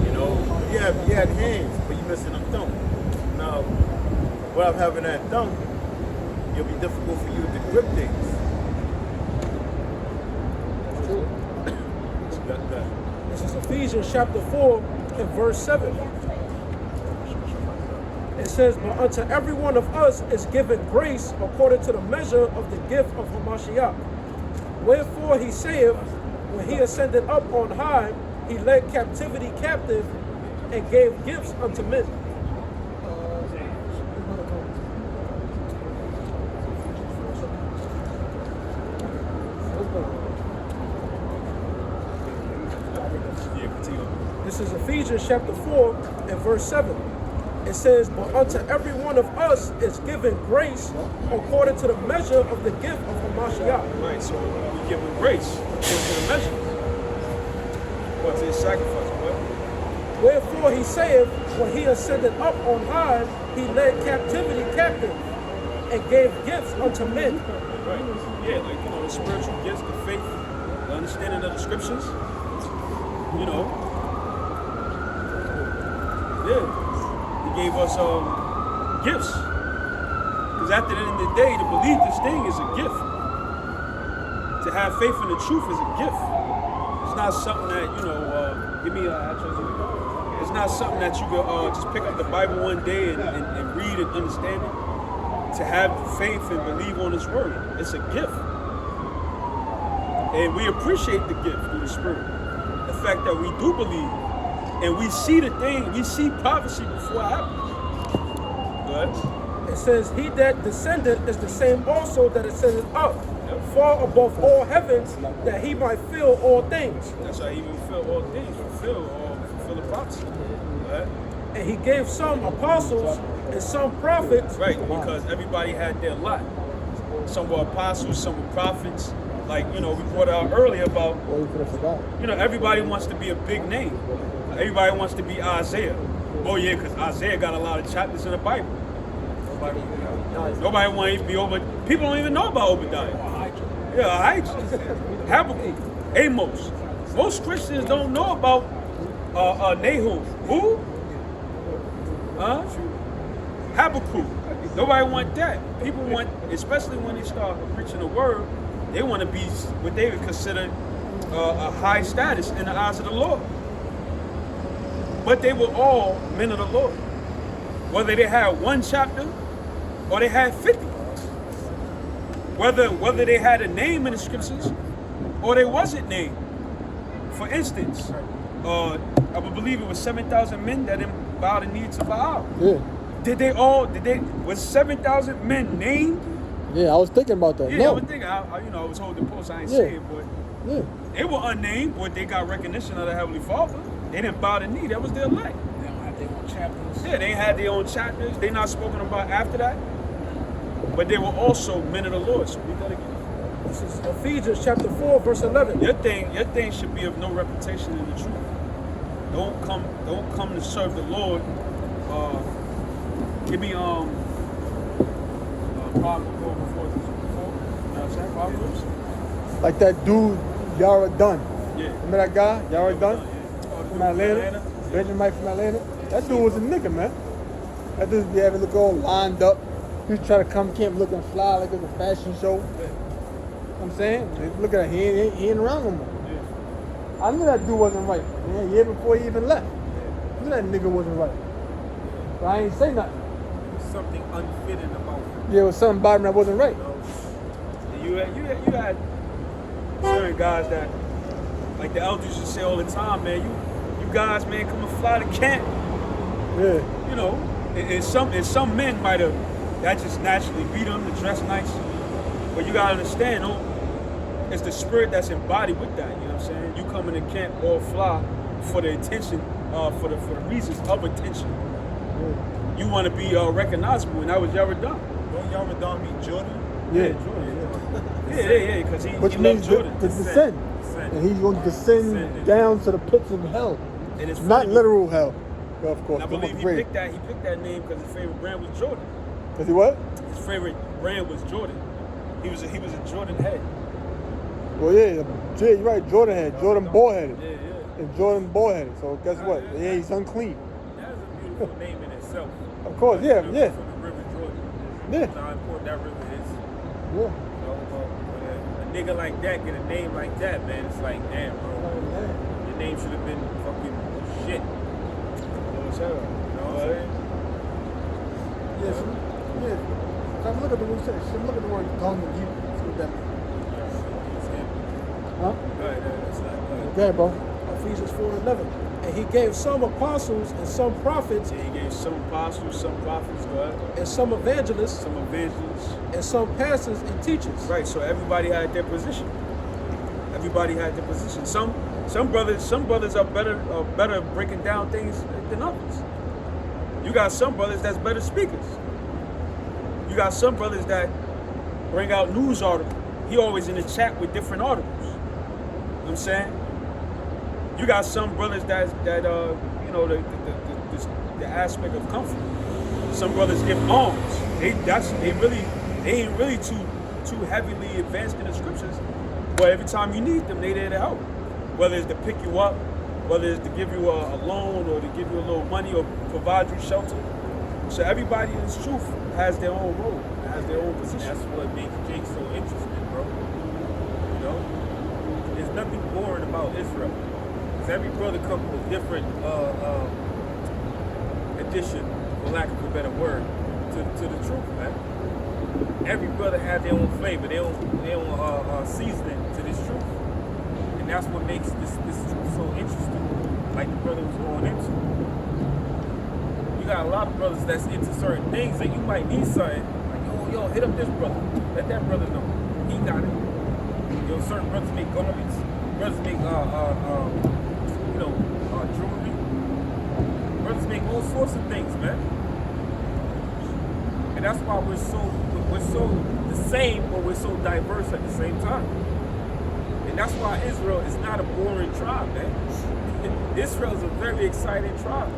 You know, you had hands, but you're missing a thumb. Now, without having that thumb, it'll be difficult for you to grip things. Got that. This is Ephesians chapter 4 and verse 7. It says, but unto every one of us is given grace according to the measure of the gift of Hamashiach. Wherefore he saith, when he ascended up on high, he led captivity captive and gave gifts unto men. This is Ephesians chapter 4 and verse 7. It says, but unto every one of us is given grace according to the measure of the gift of Hamashiach. Right, so we give him grace according to the measure. According to his sacrifice, what? Wherefore he saith, when he ascended up on high, he led captivity captive and gave gifts unto men. Right, yeah, like, you know, the spiritual gifts, the faith, the understanding of the scriptures, you know. Yeah. He gave us gifts. Because at the end of the day, to believe this thing is a gift. To have faith in the truth is a gift. It's not something that, you know, give me it's not something that you can just pick up the Bible one day and read and understand it. To have faith and believe on His word, it's a gift. And we appreciate the gift through the Spirit. The fact that we do believe. And we see the thing, we see prophecy before it happens. Go ahead. It says, he that descended is the same also that ascended up, far above all heavens, that he might fill all things. That's how he will fulfill all things, fulfill the prophecy. Go ahead. And he gave some apostles and some prophets. Right, because everybody had their lot. Some were apostles, some were prophets. Like, you know, we brought out earlier about, you know, everybody wants to be a big name. Everybody wants to be Isaiah. Oh yeah, because Isaiah got a lot of chapters in the Bible. Nobody wants to be Obadiah. People don't even know about Obadiah. Yeah, Ahijah, Habakkuk, Amos. Most Christians don't know about Nahum. Who? Habakkuk. Nobody want that. People want, especially when they start preaching the word, they want to be what they would consider a high status in the eyes of the Lord. But they were all men of the Lord. Whether they had one chapter or they had 50. Whether they had a name in the scriptures or they wasn't named. For instance, I would believe it was 7,000 men that didn't bow the knee to Baal. Yeah. Was 7,000 men named? Yeah, I was thinking about that. Yeah, no. I was thinking, I was holding the post, I ain't say it, but Yeah. they were unnamed, but they got recognition of the Heavenly Father. They didn't bow the knee, that was their elect. They don't have their own chapters. Yeah, they had their own chapters. They not spoken about after that. But they were also men of the Lord. So read that again. This is Ephesians chapter 4, verse 11. Your thing should be of no reputation in the truth. Don't come to serve the Lord. Give me Proverbs. Like that dude, Yara Dunn. Yeah. Remember that guy, Yara Dunn? From Atlanta? Benjamin from Atlanta? That dude was a nigga, man. That dude be having look all lined up. He was trying to come camp looking fly like it was a fashion show. You know what I'm saying? Look at that, he ain't around no more. I knew that dude wasn't right. Man, a year before he even left. I knew that nigga wasn't right. But I ain't say nothing. Something unfitting about him. Yeah, it was something about him that wasn't right. You had certain guys that, like the elders used to say all the time, man, you guys, man, come and fly to camp. Yeah. You know, and some men might have, that just naturally beat them to dress nice. But you gotta understand, it's the spirit that's embodied with that, you know what I'm saying? You come in the camp all fly for the attention, for the reasons of attention. Yeah. You want to be recognizable, and that was Yara Dunn. Don't Yara Dunn mean Jordan? Yeah. Yeah, because he Which loved means Jordan. to descend. And he's going to descend down to the pits of hell. And it's not funny, literal hell. Well, of course. I believe he picked that name because his favorite brand was Jordan. Because he what? His favorite brand was Jordan. He was a Jordan head. Well, yeah, you're right. Jordan head. Jordan ball-headed. Yeah. And Jordan ball-headed. So guess what? Yeah, he's unclean. That is a beautiful name in itself. Of course, yeah. From the River Jordan. Yeah. How important that river is. Yeah. A nigga like that get a name like that, man. It's like, damn, bro. Your name should have been fucking shit. You know what I'm saying? Yes. Yeah. So look at the word. Look at the word tongue and you. See what that means. Huh? Okay, bro. Ephesians 4:11. And he gave some apostles and some prophets. Yeah, he gave some apostles, some prophets, go ahead. And some evangelists. Some evangelists. And some pastors and teachers. Right, so everybody had their position. Everybody had their position. Some brothers are better breaking down things than others. You got some brothers that's better speakers. You got some brothers that bring out news articles. He always in the chat with different articles. You know what I'm saying? You got some brothers that the aspect of comfort. Some brothers give alms. They ain't really too heavily advanced in the scriptures. But every time you need them, they there to help. Whether it's to pick you up, whether it's to give you a loan or to give you a little money or provide you shelter. So everybody in this truth has their own role, has their own position. That's what makes Jake so interesting, bro. You know? There's nothing boring about Israel. Because every brother comes with a different addition, for lack of a better word, to the truth, man. Every brother has their own flavor, their own seasoning to this truth. And that's what makes this truth so interesting, like the brother was going into. You got a lot of brothers that's into certain things and you might need something. Like, yo, hit up this brother. Let that brother know. He got it. You know, certain brothers make garments. Brothers make, jewelry. Brothers make all sorts of things, man. And that's why we're so the same, but we're so diverse at the same time. And that's why Israel is not a boring tribe, man. Israel is a very exciting tribe.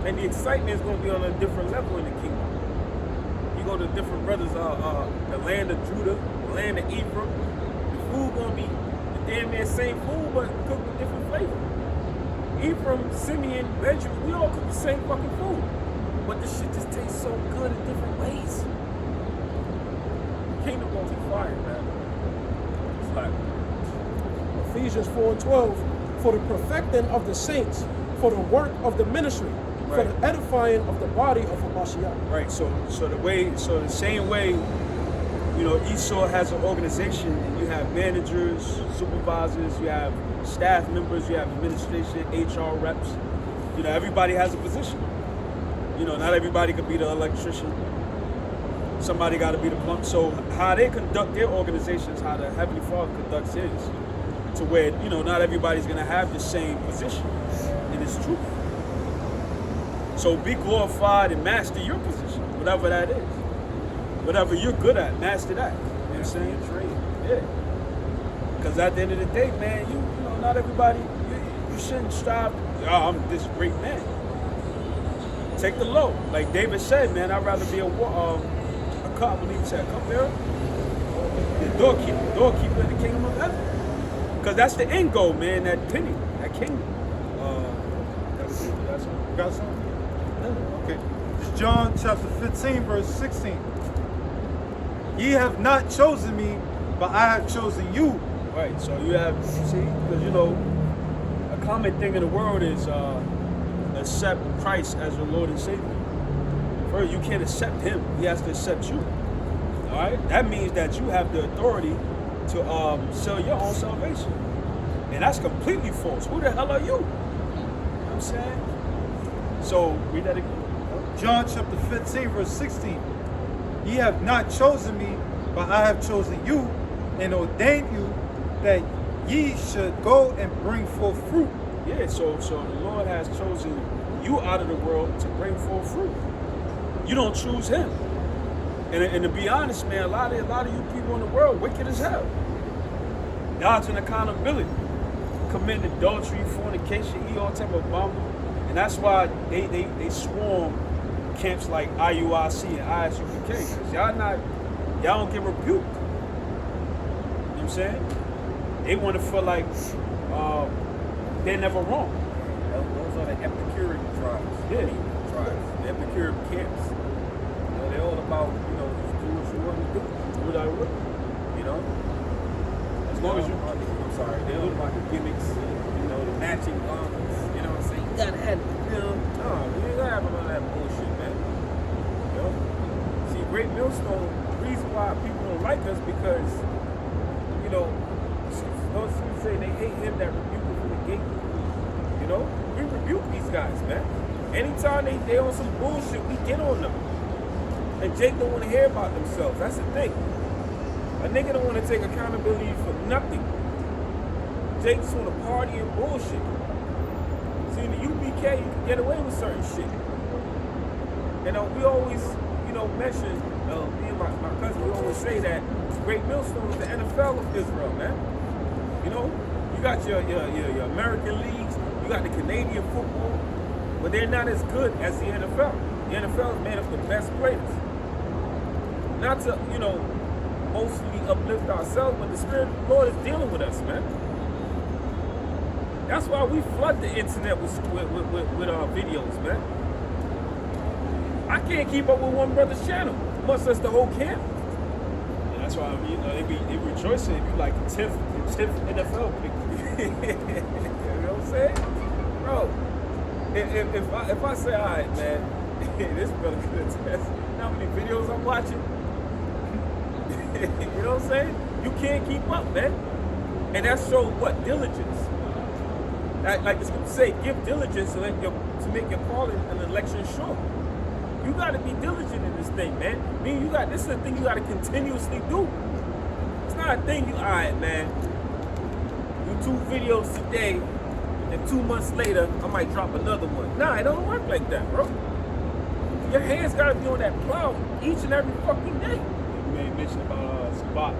And the excitement is going to be on a different level in the kingdom. You go to different brothers, the land of Judah, the land of Ephraim. The food going to be the damn near same food, but cooked with different flavor. Ephraim, Simeon, Benjamin, we all cook the same fucking food. but this shit just tastes so good in different ways. Kingdom gonna be fire, man. It's like Ephesians 4:12, for the perfecting of the saints, for the work of the ministry, for Right. the edifying of the body of Hamashiach. right. So the same way, you know, Esau has an organization, and you have managers, supervisors, you have staff members, you have administration, HR reps. You know, everybody has a position. You know, not everybody could be the electrician. Somebody got to be the plumber. So how they conduct their organizations, how the Heavenly Father conducts his, to where, you know, not everybody's going to have the same position. And it's true. So be glorified and master your position, whatever that is. Whatever you're good at, master that. You know what I'm saying? Yeah. Because at the end of the day, man, you know, not everybody, you shouldn't strive, I'm this great man. Take the low. Like David said, man, I'd rather be a cop, when he said, cupbearer, the doorkeeper in the kingdom of heaven. Because that's the end goal, man, that penny, that kingdom. That was it. That's all. You got something? Okay. It's John chapter 15, verse 16. Ye have not chosen me, but I have chosen you. Right, so you have, see, because, you know, a common thing in the world is accept Christ as your Lord and Savior. First, you can't accept him. He has to accept you. All right? That means that you have the authority to sell your own salvation. And that's completely false. Who the hell are you? You know what I'm saying? So, read that again. John chapter 15, verse 16. Ye have not chosen me, but I have chosen you and ordained you that ye should go and bring forth fruit. Yeah, so the Lord has chosen you out of the world to bring forth fruit. You don't choose him. And to be honest, man, a lot of you people in the world wicked as hell. Dodging accountability, committing adultery, fornication, eat all type of bomb. And that's why they swarm camps like IUIC and ISUPK. Because y'all don't get rebuked. You know what I'm saying? They want to feel like they're never wrong. Those are the Epicurean tribes. Yeah. The Epicurean camps. You know, they're all about, you know, just do what you want to do. Do what I would. You know? As long as you... I'm sorry, they're all about the gimmicks, you know, the matching garments. You know what I'm saying? You gotta have it, you know? No, we ain't gotta have none of that bullshit, man. You know? See, Great Millstone, the reason why people don't like us because, you know, those who say they hate him that rebuke him from the gate. You know? We rebuke these guys, man. Anytime they on some bullshit, we get on them. And Jake don't want to hear about themselves. That's the thing. A nigga don't want to take accountability for nothing. Jake just want to party and bullshit. See, in the UBK, you can get away with certain shit. And we always, you know, mention, me and my cousin, we always say that Great Millstone is the NFL of Israel, man. You know, you got your American leagues, you got the Canadian football, but they're not as good as the NFL. The NFL is made up of the best players. Not to, you know, mostly uplift ourselves, but the Spirit of the Lord is dealing with us, man. That's why we flood the internet with our videos, man. I can't keep up with one brother's channel, much less the whole camp. And that's why, you know, they rejoicing if you like the 10th NFL pick. You know what I'm saying? Bro, if I say, all right, man, this brother could attest how many videos I'm watching. You know what I'm saying? You can't keep up, man. And that shows what? Diligence. Like the scripture say, give diligence to make your calling and election sure. You got to be diligent in this thing, man. This is a thing you got to continuously do. It's not a thing all right, man, do 2 videos today, and 2 months later, I might drop another one. Nah, it don't work like that, bro. Your hands got to be on that plow each and every fucking day. You made mention about Sabak.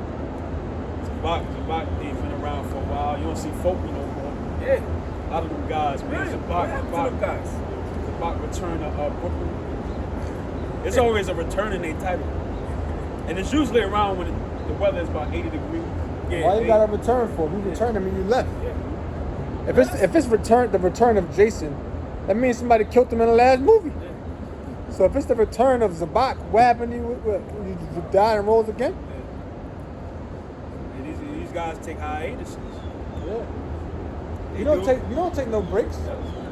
Sabak, they've been around for a while. You don't see folk no more. Yeah. A lot of them guys, man. Right. What happened to them guys? Sabak return to Brooklyn. It's always a return in their title. And it's usually around when the weather is about 80 degrees. Yeah, why you got to return for? You returned him and you left. Yeah. If it's the return of Jason, that means somebody killed him in the last movie. So if it's the return of Zabak, what happened to you? You died and rose again? And these guys take hiatuses. Yeah. You don't take no breaks.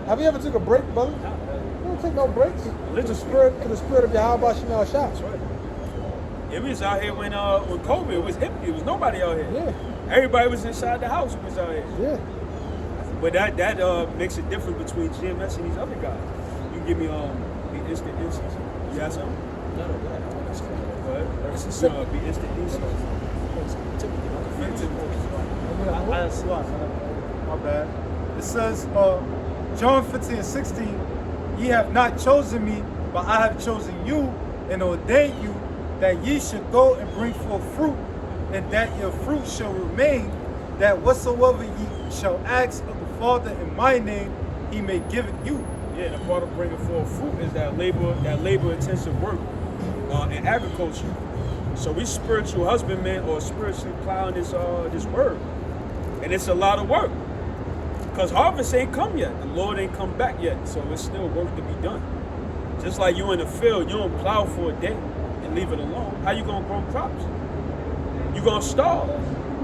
Have you ever took a break, brother? You don't take no breaks. To the spirit of Yahweh Shemel Shah. That's right. It was out here when COVID, it was hippie. It was nobody out here. Yeah. Everybody was inside the house who was out here. Yeah. But that makes it different between GMS and these other guys. You give me the instant instance. You got something? No, go ahead. Go ahead. It's a Be simple. instant instance. My bad. It says, John 15:16, ye have not chosen me, but I have chosen you and ordained you that ye should go and bring forth fruit, and that your fruit shall remain, that whatsoever ye shall ask of the Father in my name, he may give it you. Yeah, the part of bringing forth fruit is that labor-intensive work in agriculture. So we spiritual husbandmen or spiritually plowing this word, and it's a lot of work because harvest ain't come yet. The Lord ain't come back yet, so it's still work to be done. Just like you in the field, you don't plow for a day and leave it alone. How you gonna grow crops? You gonna starve.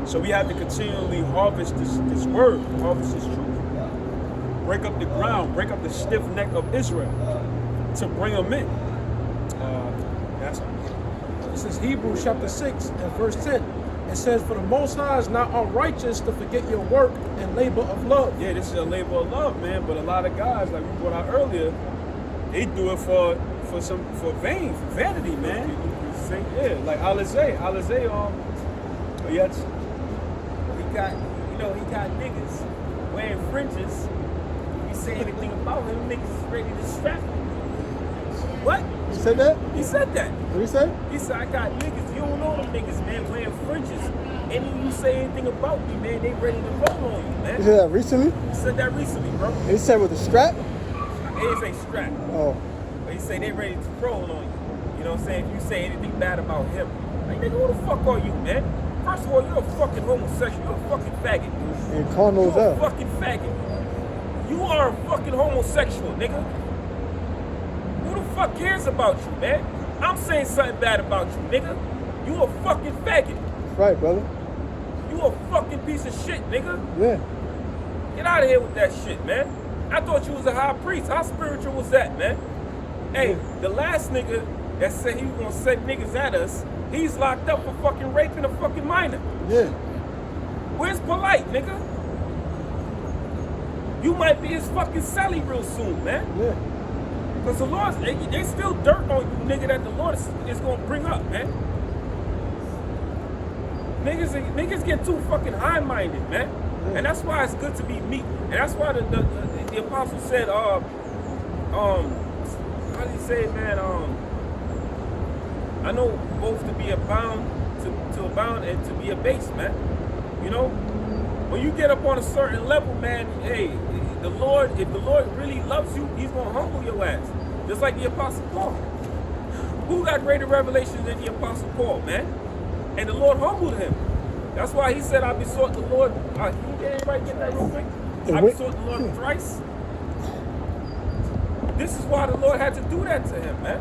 So we have to continually harvest this word, harvest this truth. Break up the ground, break up the stiff neck of Israel to bring them in. That's all. This is Hebrews chapter 6 and verse 10. It says, for the Most High is not unrighteous to forget your work and labor of love. Yeah, this is a labor of love, man. But a lot of guys, like we brought out earlier, they do it for vanity, man. Yeah, like Alizé, yes. He got niggas wearing fringes. You say anything about him, niggas is ready to strap him. What? You said that? He said that. What you say? He said, I got niggas, you don't know them niggas, man, wearing fringes. And if you say anything about me, man, they ready to roll on you, man. You said that recently? He said that recently, bro. He said with a strap? He didn't say strap. Oh. But he say they ready to roll on you. You know what I'm saying? If you say anything bad about him. Like, nigga, who the fuck are you, man? First of all, you're a fucking homosexual. You're a fucking faggot, dude. And Cardinals You're a up. fucking faggot. You are a fucking homosexual, nigga. Who the fuck cares about you, man? I'm saying something bad about you, nigga. You a fucking faggot. That's right, brother. You a fucking piece of shit, nigga. Yeah. Get out of here with that shit, man. I thought you was a high priest. How spiritual was that, man? Hey, the last nigga that said he was gonna send niggas at us, he's locked up for fucking raping a fucking minor. Yeah. Where's Polite, nigga? You might be his fucking celly real soon, man. Yeah. Because the Lord, they still dirt on you, nigga, that the Lord is gonna bring up, man. Niggas get too fucking high-minded, man. And that's why it's good to be meek. And that's why the apostle said, how did he say it, man? I know both to be abound, to abound and to be abased, man. You know? When you get up on a certain level, man, hey, if the Lord really loves you, he's gonna humble your ass. Just like the Apostle Paul. Who got greater revelation than the Apostle Paul, man? And the Lord humbled him. That's why he said, I besought the Lord. Can everybody get that real quick? I besought the Lord thrice. This is why the Lord had to do that to him, man.